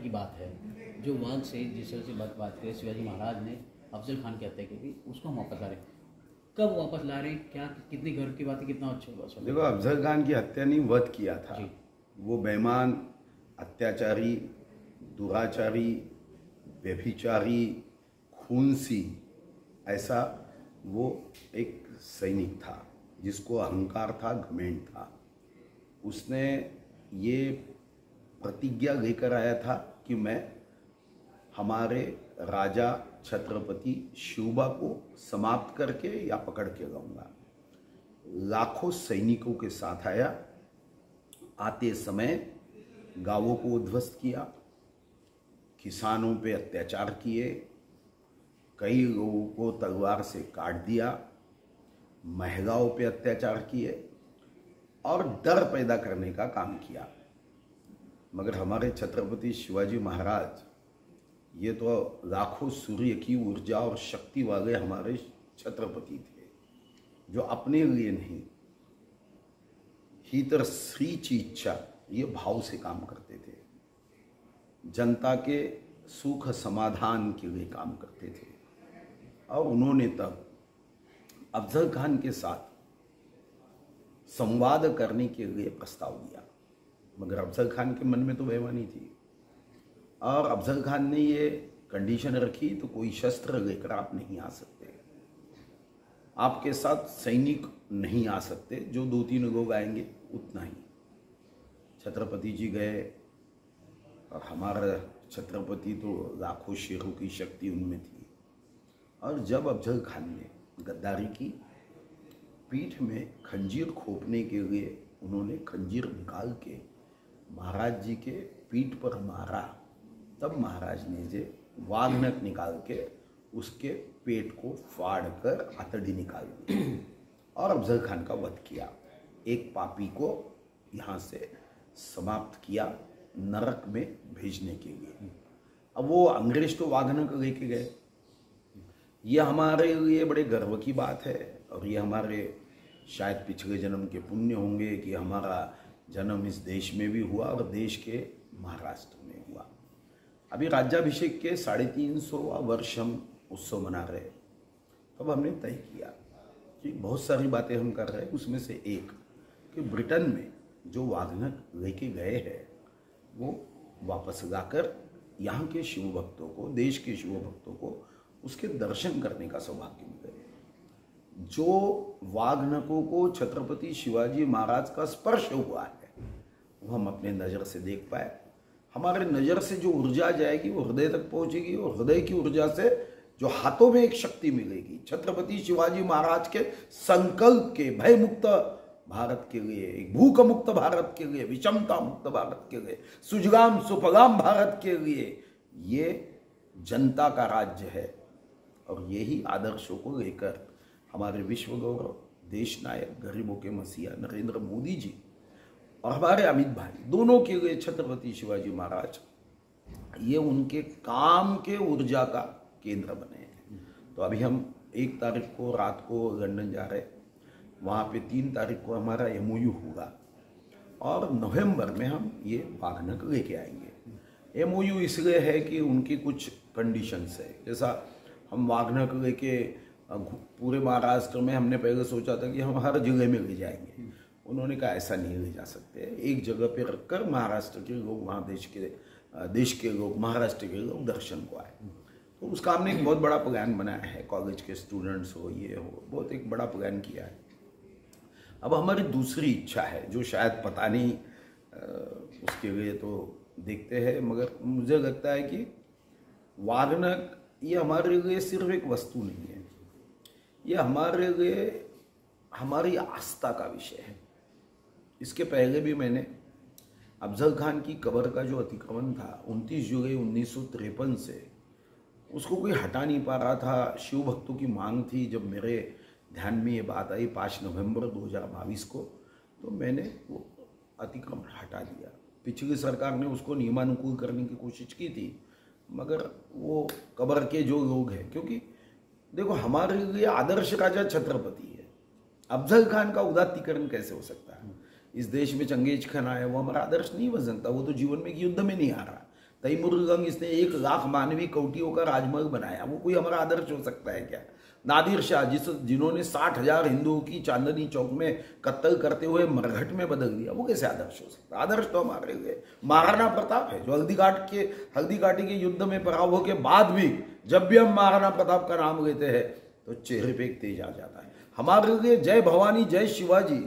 की बात है, जो वहाँ से जिस तरह से बात करें शिवाजी महाराज ने अफजल खान की हत्या की थी, उसको हम वापस ला रहे हैं। कब वापस ला रहे हैं, क्या कितनी घर की बात है, कितना अच्छा हुआ? देखो, अफजल खान की हत्या नहीं, वध किया था। वो बेईमान, अत्याचारी, दुराचारी, व्यभिचारी, खूंसी, ऐसा वो एक सैनिक था जिसको अहंकार था, घमंड था। उसने ये प्रतिज्ञा लेकर आया था कि मैं हमारे राजा छत्रपति शिवबा को समाप्त करके या पकड़ के लाऊंगा। लाखों सैनिकों के साथ आया। आते समय गांवों को उद्ध्वस्त किया, किसानों पे अत्याचार किए, कई लोगों को तलवार से काट दिया, महिलाओं पे अत्याचार किए और डर पैदा करने का काम किया। मगर हमारे छत्रपति शिवाजी महाराज ये तो लाखों सूर्य की ऊर्जा और शक्ति वाले हमारे छत्रपति थे, जो अपने लिए नहीं, हितर श्रीची इच्छा ये भाव से काम करते थे। जनता के सुख समाधान के लिए काम करते थे। और उन्होंने तब अफजल खान के साथ संवाद करने के लिए प्रस्ताव दिया, मगर अफजल खान के मन में तो बेईमानी थी। और अफजल खान ने ये कंडीशन रखी, तो कोई शस्त्र लेकर आप नहीं आ सकते, आपके साथ सैनिक नहीं आ सकते, जो 2-3 लोग आएंगे उतना ही। छत्रपति जी गए और हमारा छत्रपति तो लाखों शेरों की शक्ति उनमें थी। और जब अफजल खान ने गद्दारी की, पीठ में खंजीर खोपने के लिए उन्होंने खंजीर निकाल के महाराज जी के पीठ पर मारा, तब महाराज ने जे वाघनख निकाल के उसके पेट को फाड़ कर आतड़ी निकाल दी और अफजल खान का वध किया। एक पापी को यहाँ से समाप्त किया, नरक में भेजने के लिए। अब वो अंग्रेज तो वाघनख लेके गए। ये हमारे लिए बड़े गर्व की बात है, और ये हमारे शायद पिछले जन्म के पुण्य होंगे कि हमारा जन्म इस देश में भी हुआ और देश के महाराष्ट्र में हुआ। अभी राज्याभिषेक के 350वां वर्ष हम उत्सव मना रहे। तब हमने तय किया कि बहुत सारी बातें हम कर रहे हैं, उसमें से एक कि ब्रिटेन में जो वाघनख लेके गए हैं वो वापस लाकर यहाँ के शिव भक्तों को, देश के शिव भक्तों को उसके दर्शन करने का सौभाग्य मिले। जो वाघनखों को छत्रपति शिवाजी महाराज का स्पर्श हुआ है वो हम अपने नज़र से देख पाए। हमारे नज़र से जो ऊर्जा जाएगी वो हृदय तक पहुंचेगी, और हृदय की ऊर्जा से जो हाथों में एक शक्ति मिलेगी, छत्रपति शिवाजी महाराज के संकल्प के, भय मुक्त भारत के लिए, एक भूख मुक्त भारत के लिए, विषमता मुक्त भारत के लिए, सुजलाम सुफलाम भारत के लिए, ये जनता का राज्य है। और यही आदर्शों को लेकर हमारे विश्व गौरव, देश नायक, गरीबों के मसीहा नरेंद्र मोदी जी और हमारे अमित भाई, दोनों के लिए छत्रपति शिवाजी महाराज ये उनके काम के ऊर्जा का केंद्र बने हैं। तो अभी हम 1 तारीख को रात को लंदन जा रहे हैं, वहाँ पे 3 तारीख को हमारा MOU होगा और नवंबर में हम ये वाघनख लेके आएंगे। MOU इसलिए है कि उनकी कुछ कंडीशंस है। जैसा हम वाघनख लेके पूरे महाराष्ट्र में, हमने पहले सोचा था कि हम हर जगह में ले जाएंगे। उन्होंने कहा ऐसा नहीं ले जा सकते, एक जगह पे रखकर महाराष्ट्र के लोग, वहाँ देश के लोग, महाराष्ट्र के लोग दर्शन को आए। तो उसका हमने एक बहुत बड़ा प्लान बनाया है, कॉलेज के स्टूडेंट्स हो, ये हो, बहुत एक बड़ा प्लान किया है। अब हमारी दूसरी इच्छा है, जो शायद पता नहीं उसके लिए तो देखते हैं, मगर मुझे लगता है कि वाघनख ये हमारे लिए सिर्फ एक वस्तु नहीं है, ये हमारे लिए हमारी आस्था का विषय है। इसके पहले भी मैंने अफजल खान की कब्र का जो अतिक्रमण था 29 जुलाई 1953 से, उसको कोई हटा नहीं पा रहा था। शिव भक्तों की मांग थी। जब मेरे ध्यान में ये बात आई 5 नवंबर 2022 को, तो मैंने वो अतिक्रमण हटा दिया। पिछली सरकार ने उसको नियमानुकूल करने की कोशिश की थी, मगर वो कब्र के जो लोग हैं, क्योंकि देखो हमारे लिए आदर्श राजा छत्रपति है, अफजल खान का उदात्तीकरण कैसे हो सकता है? इस देश में चंगेज खान आया, वो हमारा आदर्श नहीं बन सकता, वो तो जीवन में युद्ध में नहीं आ रहा। तैमूरलंग इसने 1 लाख मानवी कौटियों का राजमहल बनाया, वो कोई हमारा आदर्श हो सकता है क्या? नादिर शाह जिन्होंने 60,000 हिंदुओं की चांदनी चौक में कत्ल करते हुए मरघट में बदल दिया, वो कैसे आदर्श हो सकता है? आदर्श तो हमारे लिए महाराणा प्रताप है, जो हल्दी घाटी के युद्ध में पराभव के बाद भी जब भी हम महाराणा प्रताप का नाम लेते हैं तो चेहरे पे एक तेज आ जाता है। हमारे लिए जय भवानी जय शिवाजी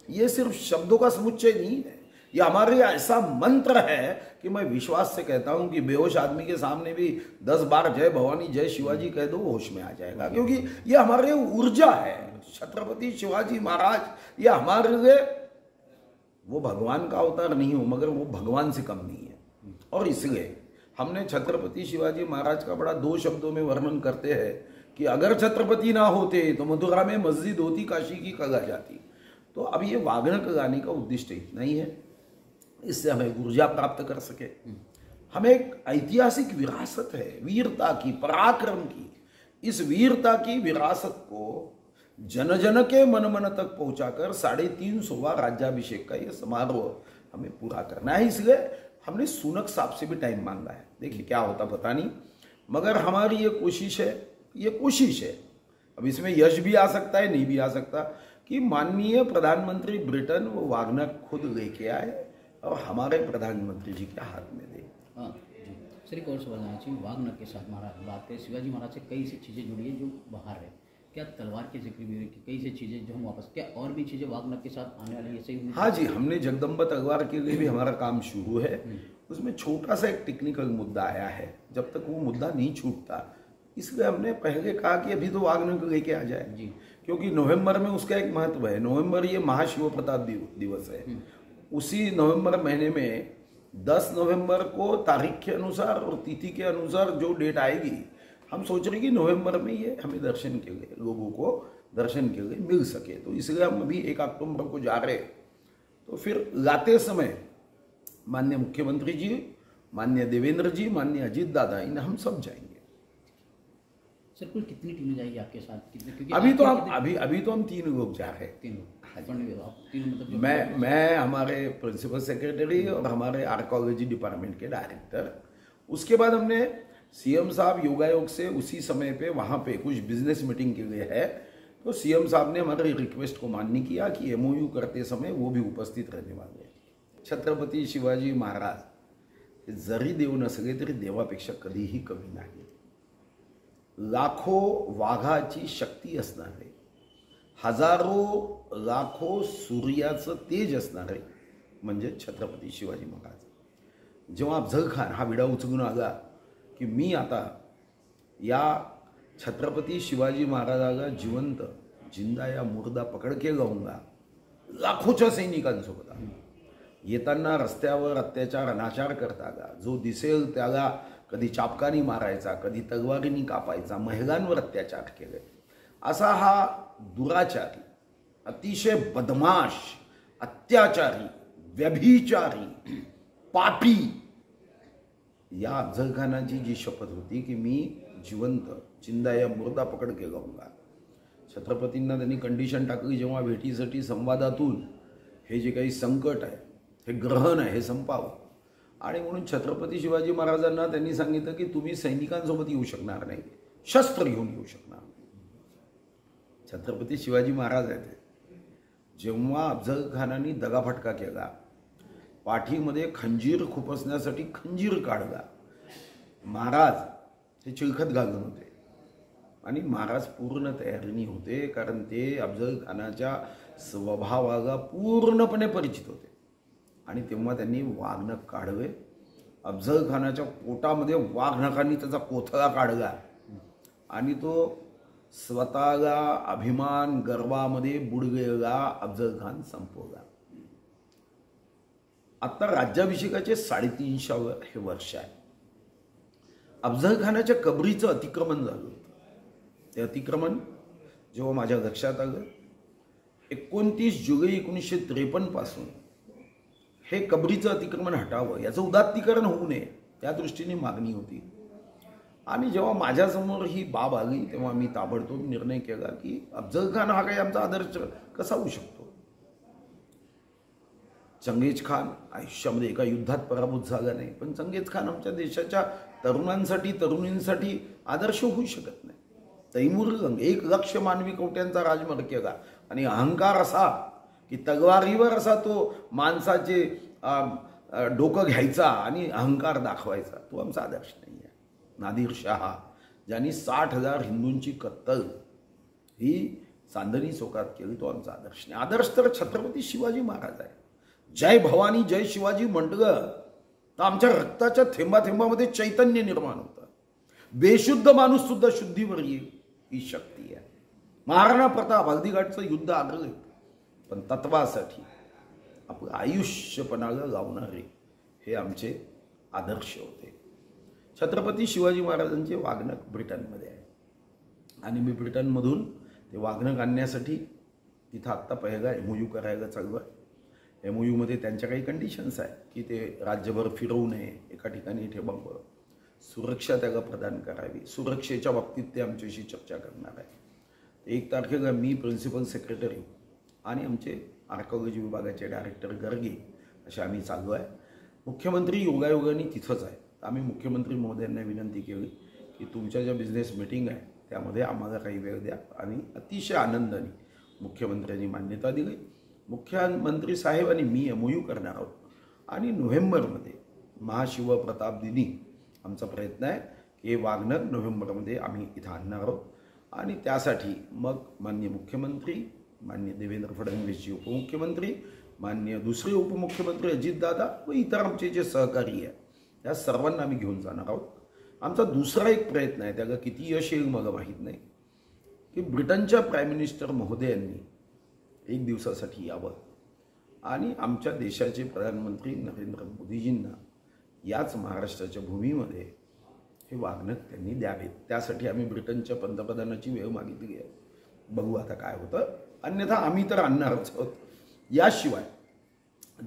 ये सिर्फ शब्दों का समुच्चय नहीं है, ये हमारे लिए ऐसा मंत्र है कि मैं विश्वास से कहता हूं कि बेहोश आदमी के सामने भी 10 बार जय भवानी जय शिवाजी कह दो, वो होश में आ जाएगा, क्योंकि ये हमारे लिए ऊर्जा है। छत्रपति शिवाजी महाराज ये हमारे लिए, वो भगवान का अवतार नहीं हो मगर वो भगवान से कम नहीं है। और इसलिए हमने छत्रपति शिवाजी महाराज का बड़ा 2 शब्दों में वर्णन करते हैं कि अगर छत्रपति ना होते तो मथुरा में मस्जिद होती, काशी की कला जाती। तो अब ये वागणक गाने का उद्देश्य इतना ही है, इससे हमें ऊर्जा प्राप्त कर सके। हमें एक ऐतिहासिक विरासत है वीरता की, पराक्रम की। इस वीरता की विरासत को जन जन के मन मन तक पहुंचाकर 350वां राज्याभिषेक का ये समारोह हमें पूरा करना है। इसलिए हमने सुनक साहब से भी टाइम मांगा है, देखिए क्या होता पता नहीं, मगर हमारी ये कोशिश है, अब इसमें यश भी आ सकता है नहीं भी आ सकता, कि माननीय प्रधानमंत्री ब्रिटेन वो वागनक खुद लेके आए और हमारे प्रधानमंत्री जी के हाथ में दे। हाँ जी सर, एक और सवाल आना चाहिए। वागनक के साथ महाराज बात करें, शिवाजी महाराज से कई सी चीज़ें जुड़ी है जो बाहर है, क्या तलवार के जिक्र भी हुई कि कई सी चीज़ें जो हम वापस, क्या और भी चीज़ें वागनक के साथ आने वाली है? सही? हाँ जी, हमने जगदम्बा तलवार के लिए भी हमारा काम शुरू है। उसमें छोटा सा एक टेक्निकल मुद्दा आया है, जब तक वो मुद्दा नहीं छूटता इसलिए हमने पहले कहा कि अभी तो वागनक लेके आ जाए जी, क्योंकि नवंबर में उसका एक महत्व है। नवंबर ये महाशिव प्रताप दिवस है। उसी नवंबर महीने में 10 नवंबर को तारीख के अनुसार और तिथि के अनुसार जो डेट आएगी, हम सोच रहे कि नवंबर में ये हमें दर्शन के लिए, लोगों को दर्शन के लिए मिल सके। तो इसलिए हम अभी 1 अक्टूबर को जा रहे, तो फिर लाते समय माननीय मुख्यमंत्री जी, माननीय देवेंद्र जी, माननीय अजीत दादा, इन हम सब जाएंगे। सर कुल कितनी टीमें जाएगी आपके साथ? कितने? क्योंकि अभी तो हम 3 लोग जा रहे हैं। 3 लोग? मैं हमारे प्रिंसिपल सेक्रेटरी और हमारे आर्कोलॉजी डिपार्टमेंट के डायरेक्टर। उसके बाद हमने सीएम साहब योगायोग से उसी समय पे वहाँ पे कुछ बिजनेस मीटिंग के लिए है, तो सीएम साहब ने हमारी रिक्वेस्ट को मान्य किया कि एमओयू करते समय वो भी उपस्थित रहने वाले हैं। छत्रपती शिवाजी महाराज जरी देव नसले तरी देवापेक्षा कधीही कमी नाही। लाखो वाघाची शक्ती असणारे, हजारो लाखो सूर्याचं तेज असणारे म्हणजे छत्रपती शिवाजी महाराज। जेव्हा अफजल खान हा विडा उचलून आला की मी आता या छत्रपती शिवाजी महाराजाला जिवंत जिंदा या मुर्दा पकड के लावूंगा, लाखोच्या सैनिकांसोबत येताना रस्त्यावर अत्याचार अनाचार करता आला, जो दिसेल त्याला कधी चापकानी मारायचा, कधी तलवारीनी कापायचा, महिलांवर अत्याचार केले, असा हा दुराचारी, अतिशय बदमाश, अत्याचारी, व्यभिचारी, पापी या अफजल खानाची जी शपथ होती की मी जिवंत जिंदा या मुर्दा पकड के लावूंगा, छत्रपतींना त्यांनी कंडिशन टाकली जेव्हा भेटीसाठी संवादातून हे जे काही संकट आहे, हे ग्रहण आहे, हे संपावं। आणि म्हणून छत्रपती शिवाजी महाराजांना त्यांनी सांगितलं की तुम्ही सैनिकांसोबत येऊ शकणार नाही, शस्त्र घेऊन येऊ शकणार नाही। छत्रपती शिवाजी महाराज आहेत, जेव्हा अफजल खानाने दगाफटका केला, पाठीमध्ये खंजीर खुपसण्यासाठी खंजीर काढला, महाराज हे चिलखत घालून होते आणि महाराज पूर्ण तयारीने होते, कारण ते अफजल खानाच्या स्वभावाला पूर्णपणे परिचित होते। आणि तेव्हा त्यांनी वाघनख काढले, अफजल खानाच्या पोटामध्ये वाघनखांनी त्याचा कोथळा काढला आणि तो स्वतःला अभिमान गर्वामध्ये बुडगेला अफजल खान संपवला। आता राज्याभिषेकाचे 350 हे वर्ष आहे। अफजल खानाच्या कबरीचं अतिक्रमण झालं होतं। ते अतिक्रमण जेव्हा माझ्या लक्षात आलं, 29 जुलै 1953 पासून हे कबरीचं अतिक्रमण हटावं, याचं उदात्तीकरण होऊ नये, त्या दृष्टीने मागणी होती। आणि जेव्हा माझ्यासमोर ही बाब आली तेव्हा मी ताबडतोब निर्णय केला की अफजल खान हा काही आमचा आदर्श कसा होऊ शकतो। चंगेज खान आयुष्यामध्ये एका युद्धात पराभूत झाला नाही, पण चंगेज खान आमच्या देशाच्या तरुणांसाठी तरुणींसाठी आदर्श होऊ शकत नाही. तैमूर 1,00,000 मानवी कवट्यांचा राजमर केला आणि अहंकार असा की तलवारीवर असा तो माणसाचे डोकं घ्यायचा आणि अहंकार दाखवायचा, तो आमचा आदर्श नाही आहे. नादिर शहा ज्यांनी 60,000 हिंदूंची कत्तल ही चांदणी चौकात केली, तो आमचा आदर्श नाही. आदर्श तर छत्रपती शिवाजी महाराज आहे. जय भवानी जय शिवाजी म्हटलं तर आमच्या रक्ताच्या थेंबाथेंबामध्ये चैतन्य निर्माण होतं. बेशुद्ध माणूस सुद्धा शुद्धीवर येईल ही शक्ती आहे. महाराणा प्रताप हल्दीघाटचं युद्ध आगळे, पण तत्वासाठी आपलं आयुष्य पणाला लावणारे हे आमचे आदर्श होते. छत्रपती शिवाजी महाराजांचे वाघनख ब्रिटनमध्ये आहे आणि मी ब्रिटनमधून ते वाघनख आणण्यासाठी तिथं आत्ता पहिला MOU करायला चालू आहे. MOUमध्ये त्यांच्या काही कंडिशन्स आहे की ते राज्यभर फिरवू नये, एका ठिकाणी ठेवावं, सुरक्षा त्याला प्रदान करावी. सुरक्षेच्या बाबतीत ते आमच्याशी चर्चा करणार आहे. 1 तारखेला मी प्रिन्सिपल सेक्रेटरी आणि आमचे आर्किओलॉजी विभागाचे डायरेक्टर गर्गे असे आम्ही चाललो आहे. मुख्यमंत्री योगायोगाने तिथंच आहे. आम्ही मुख्यमंत्री महोदयांना विनंती केली की तुमच्या ज्या बिझनेस मीटिंग आहे त्यामध्ये आम्हाला काही वेळ द्या, आणि अतिशय आनंदाने मुख्यमंत्र्यांनी मान्यता दिली. मुख्यमंत्री साहेब आणि मी MOU करणार आहोत आणि नोव्हेंबरमध्ये महाशिवप्रताप दिनी आमचा प्रयत्न आहे की हे वाघनख नोव्हेंबरमध्ये आम्ही इथं आणणार आहोत. आणि त्यासाठी मग माननीय मुख्यमंत्री, माननीय देवेंद्र फडणवीसजी उपमुख्यमंत्री, माननीय दुसरे उपमुख्यमंत्री अजितदादा व इतर आमचे जे सहकारी आहे त्या सर्वांना आम्ही घेऊन जाणार आहोत. आमचा दुसरा एक प्रयत्न आहे, त्याला किती यश येईल मला माहीत नाही, की ब्रिटनच्या प्राईम मिनिस्टर महोदयांनी 1 दिवसासाठी यावं आणि आमच्या देशाचे प्रधानमंत्री नरेंद्र मोदीजींना याच महाराष्ट्राच्या भूमीमध्ये हे वाघनख त्यांनी द्यावेत. त्यासाठी आम्ही ब्रिटनच्या पंतप्रधानाची वेळ मागितली आहे. बघू आता काय होतं, अन्यथा आम्ही तर आणणारच आहोत. याशिवाय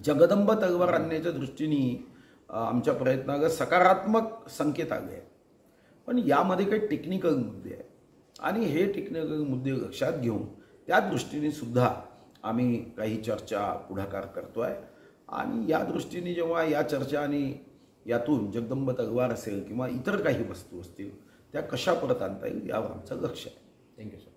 जगदंब तलवार आणण्याच्या दृष्टीने आमच्या प्रयत्नाला सकारात्मक संकेत आले आहेत, पण यामध्ये काही टेक्निकल मुद्दे आहेत आणि हे टेक्निकल मुद्दे लक्षात घेऊन त्या दृष्टीने सुद्धा आम्ही काही चर्चा पुढाकार करतो आहे. आणि या दृष्टीने जेव्हा या चर्चा आणि यातून जगदंब तलवार असेल किंवा इतर काही वस्तू असतील त्या कशा परत आणता येईल यावर आमचं लक्ष आहे. Thank you sir.